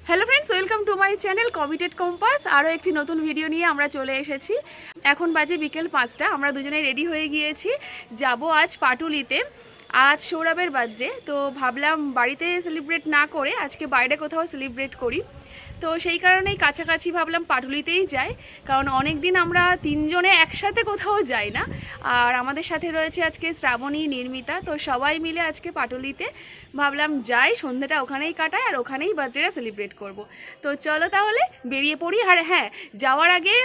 Hello friends, welcome to my channel committed compass. আরও একটি নতুন ভিডিও নিয়ে আমরা চলে এসেছি। এখন বাজে বিকেল 5টা। আমরা দুজনে রেডি হয়ে গিয়েছি, যাব আজ পাটুলিতে। আজ সৌরভের বার্থডে, তো ভাবলাম বাড়িতে সেলিব্রেট না করে আজকে বাইরে কোথাও সেলিব্রেট করি। তো সেই কারণেই কাছাকাছি ভাবলাম পাটুলিতেই যাই, কারণ অনেক দিন আমরা তিনজনে একসাথে কোথাও যাই না। আর আমাদের সাথে রয়েছে আজকে শ্রাবণী, নির্মিতা, তো সবাই মিলে আজকে পাটুলিতে ভাবলাম যাই, সন্ধ্যাটা ওখানেই কাটাই আর ওখানেই বার্থডেটা সেলিব্রেট করব। তো চলো তাহলে বেরিয়ে পড়ি। আর হ্যাঁ, যাওয়ার আগে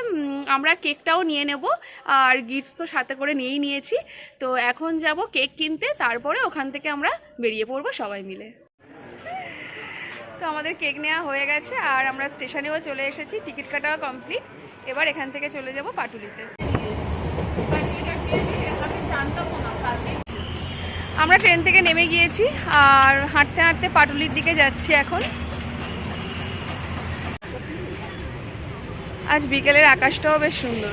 আমরা কেকটাও নিয়ে নেব, আর গিফটস তো সাথে করে নিয়েই নিয়েছি। তো এখন যাব কেক কিনতে, তারপরে ওখান থেকে আমরা বেরিয়ে পড়বো সবাই মিলে। তো আমাদের কেক নেওয়া হয়ে গেছে আর আমরা স্টেশনেও চলে এসেছি, টিকিট কাটাও কমপ্লিট। এবার এখান থেকে চলে যাব পাটুলিতে। আমরা ট্রেন থেকে নেমে গিয়েছি আর হাঁটতে হাঁটতে পাটুলির দিকে যাচ্ছি এখন। আজ বিকেলের আকাশটাও বেশ সুন্দর।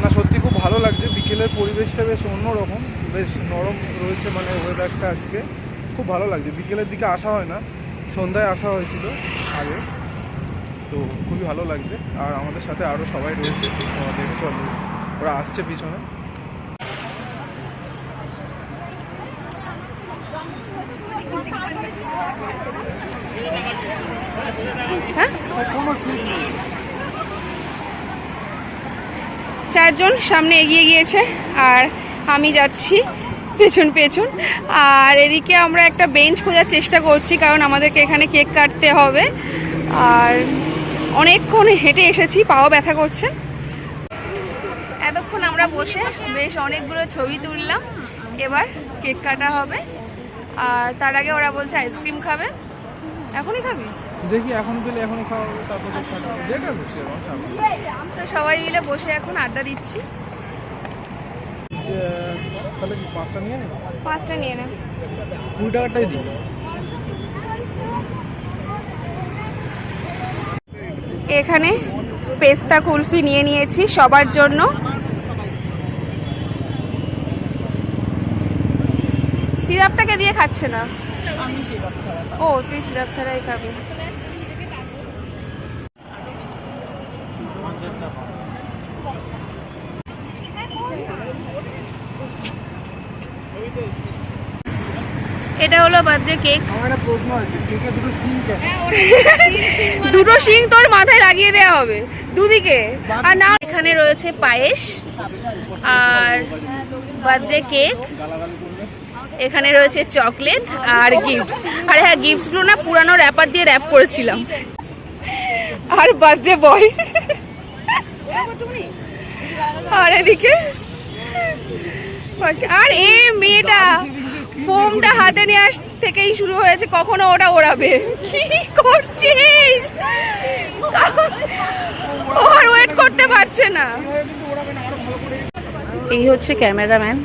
না, সত্যি খুব ভালো লাগছে। বিকেলের পরিবেশটা বেশ অন্যরকম, বেশ নরম রয়েছে, মানে ওয়েদারটা আজকে খুব ভালো লাগছে। বিকেলের দিকে আসা হয় না, সন্ধ্যায় আসা হয়েছিল আগে, তো খুবই ভালো লাগছে। আর আমাদের সাথে আরও সবাই রয়েছে, আমাদের চল ওরা আসছে পিছনে। চারজন সামনে এগিয়ে গিয়েছে আর আমি যাচ্ছি পেছন পেছন। আর এদিকে আমরা একটা বেঞ্চ খোঁজার চেষ্টা করছি, কারণ আমাদেরকে এখানে কেক কাটতে হবে। আর অনেকক্ষণ হেঁটে এসেছি, পাও ব্যথা করছে। এতক্ষণ আমরা বসে বেশ অনেকগুলো ছবি তুললাম, এবার কেক কাটা হবে। আর তার আগে ওরা বলছে আইসক্রিম খাবে। এখনই খাবি? দেখি এখন পেলে এখনই খাওয়া হবে, তারপর যেটা খুশি হবে। তো সবাই মিলে বসে এখন আড্ডা দিচ্ছি। তাহলে কি 5টা নিয়ে নে? 5টা নিয়ে নে। 2 টাকাটাই দিই। এখানে পেস্তা কুলফি নিয়ে নিয়েছি সবার জন্য। সিরাপটাকে দিয়ে খাচ্ছে না? ও, তুই সিরাপ ছাড়াই খাবি। এটা হলো বার্থডে কেক। আমার একটা প্রশ্ন আছে, কেকে দুটো সিং কেন? দুটো শিং তোর মাথায় লাগিয়ে দেওয়া হবে দুদিকে। আর না, এখানে রয়েছে পায়েস আর বার্থডে কেক, এখানে রয়েছে চকলেট আর গিফটস। আর হ্যাঁ, গিফটসগুলো না পুরানো র্যাপার দিয়ে র্যাপ করেছিলাম। আর বার্থডে বয়। আর এদিকে আর এই মেয়েটা ফোমটা হাতে নেওয়ার থেকেই শুরু হয়েছে, কখনো ওটা ওড়াবে। কি করছিস? ওর ওয়েট করতে পারছে না। এই হচ্ছে ক্যামেরাম্যান,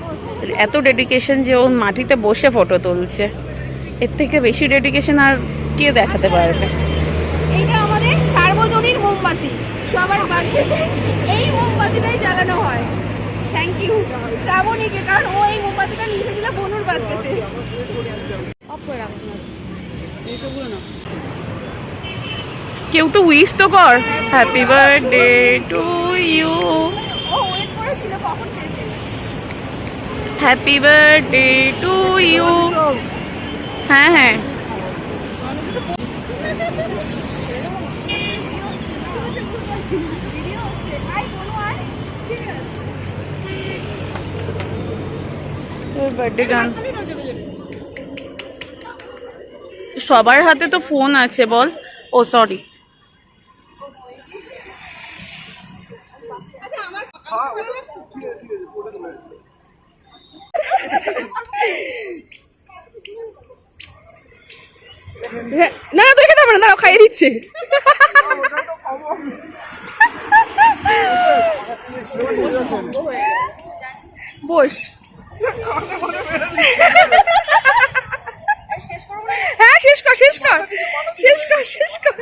এত ডেডিকেশন যে ও মাটিতে বসে ফটো তুলছে। এর থেকে বেশি ডেডিকেশন আর কে দেখাতে পারবে? এইটা আমাদের সার্বজনীন মোমবাতি, সবার বাড়িতে এই মোমবাতিটাই জ্বালানো হয়। থ্যাংক ইউ শ্রাবণীকে, কারণ ও এই মোমবাতিটা নিয়ে এসেছিল বনুর বার্থডেতে। কেউ তো উইশ তো কর, হ্যাপি বার্থডে টু ইউ। ও ওয়েট করেছিল কখন খেয়েছে। Happy birthday to you. হ্যাঁ হ্যাঁ, বার্থডে গান। সবার হাতে তো ফোন আছে, বল। ও সরি। না না, তুই খেতে পারো না, খাইয়ে দিচ্ছে। বস। হ্যাঁ, শেষ কর শেষ কর শেষ কর শেষ কর।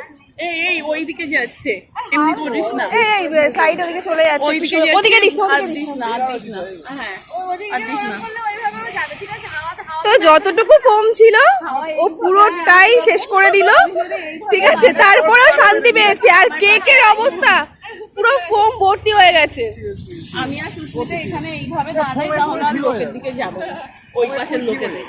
এই ওইদিকে যাচ্ছে, এমনি করিস না। এই সাইড ওদিকে চলে যাচ্ছে, ওইদিকে ওদিকে দিস না, আর দিস না, আর দিস না। হ্যাঁ, আর দিস না। তো যতটুকু ফোম ছিল ও পুরোটাই শেষ করে দিল, ঠিক আছে, তারপরেও শান্তি পেয়েছে। আর কেকের অবস্থা পুরো ফোম ভর্তি হয়ে গেছে। আমি আর সুস্মিতা এখানে এইভাবে দাঁড়াই, তাহলে আর লোকের দিকে যাবো, ওই পাশের লোকেদের।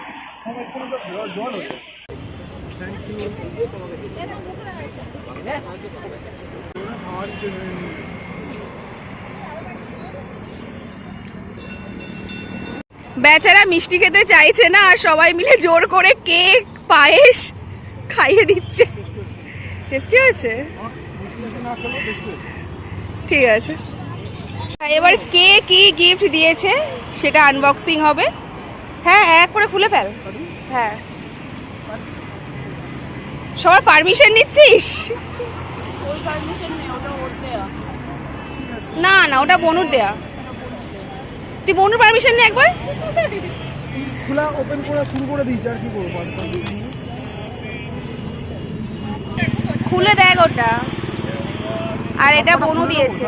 বেচারা মিষ্টি খেতে চাইছে না, আর সবাই মিলে জোর করে কেক পায়েস খাইয়ে দিচ্ছে। টেস্টি হয়েছে, ঠিক আছে। এবার কে কি গিফট দিয়েছে সেটা আনবক্সিং হবে। হ্যাঁ, এক করে খুলে ফেল। হ্যাঁ, সবার পারমিশন নিচ্ছিস? ওই পারমিশন নেই, ওটা ওর দেয়া। না না, ওটা বনুর দেয়া। তুই বনুর পারমিশন নে একবার। খোলা ওপেন করা শুরু করে দিয়েছি, আর কি করবো? খুলে দেখ ওটা। আর এটা বনু দিয়েছে।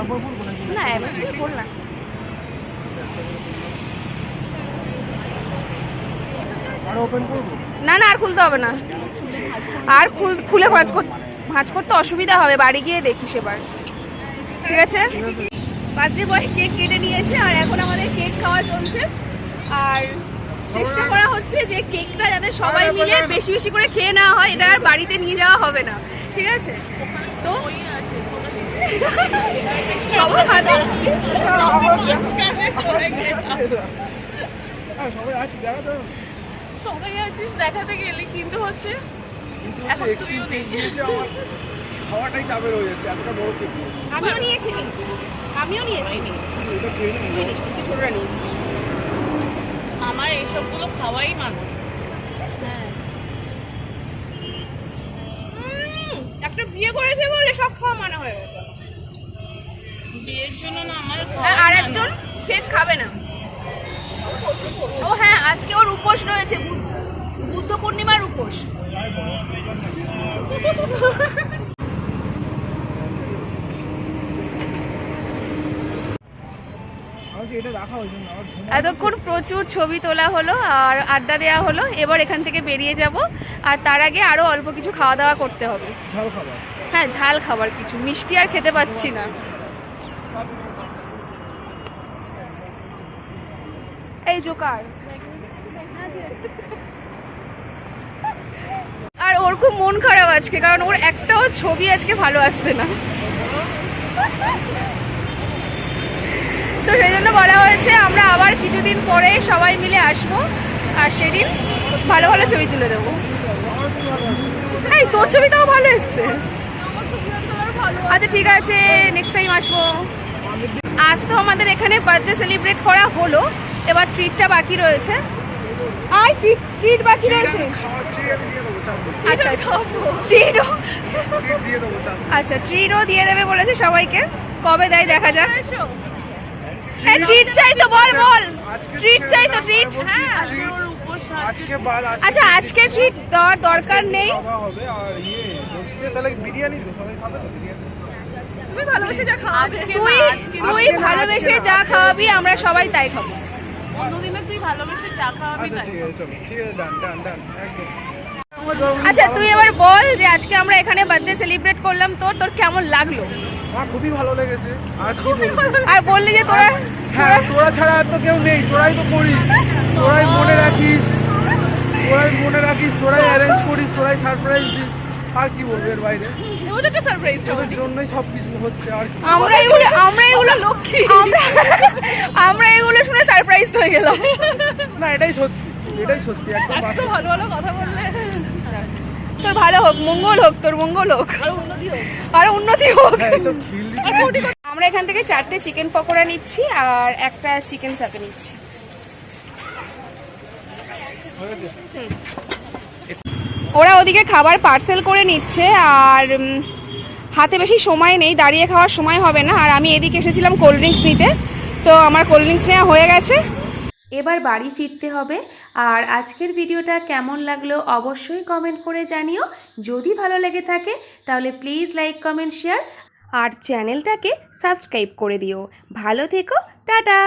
না এবার খোল না। আর ওপেন করবো না না, আর খুলতে হবে না। আর খুলে ভাঁজ করতে অসুবিধা হবে, বাড়ি গিয়ে দেখিস এবার, ঠিক আছে? বার্থডে বয় কেক কেটে নিয়েছে, আর এখন আমাদের কেক খাওয়া চলছে। আর চেষ্টা করা হচ্ছে যে কেকটা যাতে সবাই মিলে বেশি বেশি করে খেয়ে নেওয়া হয়, এটা আর বাড়িতে নিয়ে যাওয়া হবে না, ঠিক আছে? তো সবার হাতে সবাই আছি, দেখা তো সবাই আছিস দেখাতে গেলে, কিন্তু হচ্ছে এখন তুইও নেই। খাওয়াটাই চাপের হয়ে যাচ্ছে, এতটা বড় কেক দিয়েছে। আমিও নিয়েছি, কিন্তু আমিও নিয়েছি। এটা খেয়ে নেবো। তুই ছোটরা নিয়েছিস। আমার এইসবগুলো খাওয়াই মানে একটা বিয়ে করেছে বলে সব খাওয়া মানা হয়ে গেছে। বিয়ের জন্য না, আমার আর একজন কেক খাবে না। ও হ্যাঁ, আজকে ওর উপোস রয়েছে, বুদ্ধ পূর্ণিমার উপোস। এটা রাখা হয়েছে না, এতক্ষণ প্রচুর ছবি তোলা হলো আর আড্ডা দেওয়া হলো। এবার এখান থেকে বেরিয়ে যাব, আর তার আগে আরো অল্প কিছু খাওয়া দাওয়া করতে হবে। ঝাল খাবার। হ্যাঁ, ঝাল খাবার কিছু, মিষ্টি আর খেতে পাচ্ছি না। এই জোকার। আর ওর খুব মন খারাপ আজকে, কারণ ওর একটাও ছবি আজকে ভালো আসছে না। তো সেই জন্য বলা হয়েছে আমরা আবার কিছুদিন পরে সবাই মিলে আসবো, আর সেদিন ভালো ভালো ছবি তুলে দেবো। এই তোর ছবিটাও ভালো এসছে। আচ্ছা ঠিক আছে, নেক্সট টাইম আসবো। আজ তো আমাদের এখানে বার্থডে সেলিব্রেট করা হলো, এবার ট্রিটটা বাকি রয়েছে। আর ট্রিট বাকি রয়েছে। আচ্ছা, আচ্ছা ট্রিটও দিয়ে দেবে বলেছে সবাইকে, কবে দেয় দেখা যাক। ট্রিট চাই তো, বল বল, ট্রিট চাই তো, ট্রিট। আচ্ছা আজকে ট্রিট দেওয়ার দরকার নেই। তুই ভালোবেসে যা খাওয়াবি, তুই ভালোবেসে যা খাওয়াবি আমরা সবাই তাই খাবো। অন্যদিনে তুই ভালোবেসে যা খাওয়াবি তাই। আচ্ছা তুই এবার বল যে আজকে আমরা এখানে বার্থডে সেলিব্রেট করলাম, তোর কেমন লাগলো? আমার খুবই ভালো লেগেছে। আর বললি যে তোরা তোরা ছাড়া আর তো কেউ নেই, তোরাই তো করিস, তোরাই মনে রাখিস, তোরাই অ্যারেঞ্জ করিস, তোরাই সারপ্রাইজ দিস। আর কি বলবো এর বাইরে? ওদেরকে সারপ্রাইজ তোদের জন্যই সবকিছু হচ্ছে। আর আমরা এগুলো লক্ষ্মী, আমরা এগুলো শুনে সারপ্রাইজড হয়ে গেলাম। না এটাই সত্যি একদম ভালো ভালো কথা বললে। তোর ভালো হোক, মঙ্গল হোক, তোর মঙ্গল হোক, আরো উন্নতি হোক। আমরা এখান থেকে 4টে চিকেন পকোড়া নিচ্ছি আর একটা চিকেন সাথে নিচ্ছি। ওরা ওদিকে খাবার পার্সেল করে নিচ্ছে, আর হাতে বেশি সময় নেই, দাঁড়িয়ে খাওয়ার সময় হবে না। আর আমি এদিকে এসেছিলাম কোল্ড ড্রিঙ্কস নিতে, তো আমার কোল্ড ড্রিঙ্কস নেওয়া হয়ে গেছে। এবার বাড়ি ফিরতে হবে। আর আজকের ভিডিওটা কেমন লাগলো অবশ্যই কমেন্ট করে জানিও। যদি ভালো লেগে থাকে তাহলে প্লিজ লাইক, কমেন্ট, শেয়ার আর চ্যানেলটাকে সাবস্ক্রাইব করে দিও। ভালো থেকো, টাটা।